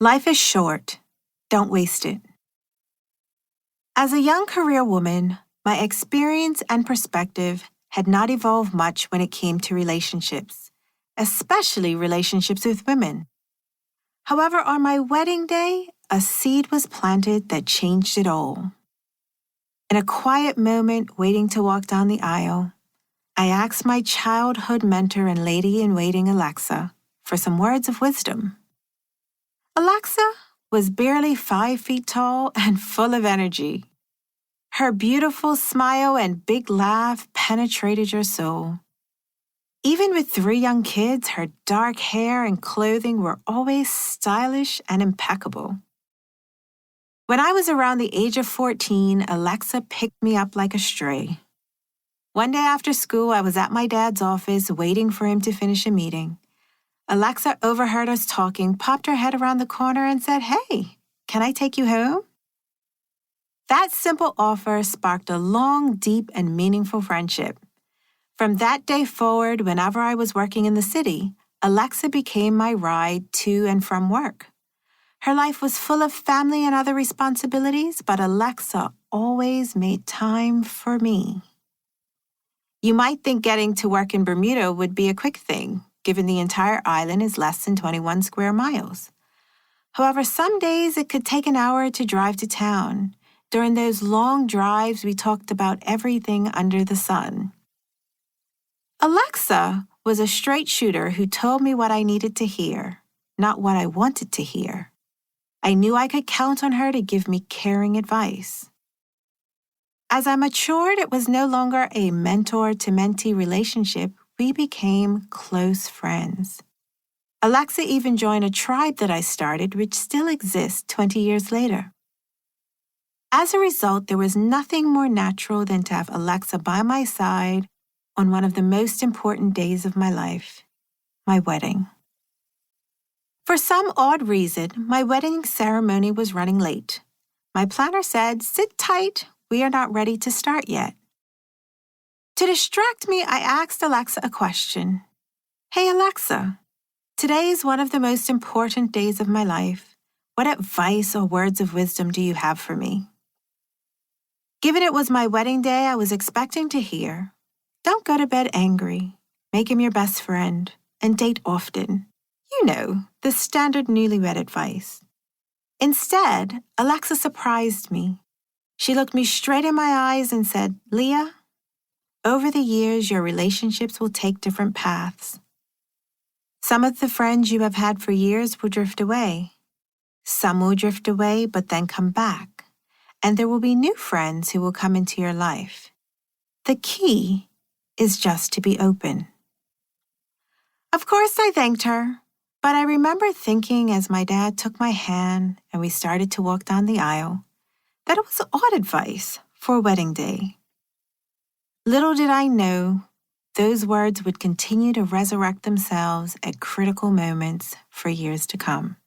Life is short. Don't waste it. As a young career woman, my experience and perspective had not evolved much when it came to relationships, especially relationships with women. However, on my wedding day, a seed was planted that changed it all. In a quiet moment waiting to walk down the aisle, I asked my childhood mentor and lady-in-waiting Alexa for some words of wisdom. Alexa was barely 5 feet tall and full of energy. Her beautiful smile and big laugh penetrated your soul. Even with 3 young kids, her dark hair and clothing were always stylish and impeccable. When I was around the age of 14, Alexa picked me up like a stray. One day after school, I was at my dad's office waiting for him to finish a meeting. Alexa overheard us talking, popped her head around the corner and said, "Hey, can I take you home?" That simple offer sparked a long, deep, and meaningful friendship. From that day forward, whenever I was working in the city, Alexa became my ride to and from work. Her life was full of family and other responsibilities, but Alexa always made time for me. You might think getting to work in Bermuda would be a quick thing, given the entire island is less than 21 square miles. However, some days it could take an hour to drive to town. During those long drives, we talked about everything under the sun. Alexa was a straight shooter who told me what I needed to hear, not what I wanted to hear. I knew I could count on her to give me caring advice. As I matured, it was no longer a mentor-to-mentee relationship. We became close friends. Alexa even joined a tribe that I started, which still exists 20 years later. As a result, there was nothing more natural than to have Alexa by my side on one of the most important days of my life, my wedding. For some odd reason, my wedding ceremony was running late. My planner said, "Sit tight, we are not ready to start yet." To distract me, I asked Alexa a question. "Hey Alexa, today is one of the most important days of my life. What advice or words of wisdom do you have for me?" Given it was my wedding day, I was expecting to hear, "Don't go to bed angry, make him your best friend, and date often." You know, the standard newlywed advice. Instead, Alexa surprised me. She looked me straight in my eyes and said, "Leah, over the years, your relationships will take different paths. Some of the friends you have had for years will drift away. Some will drift away but then come back. And there will be new friends who will come into your life. The key is just to be open." Of course, I thanked her, but I remember thinking as my dad took my hand and we started to walk down the aisle, that it was odd advice for a wedding day. Little did I know, those words would continue to resurrect themselves at critical moments for years to come.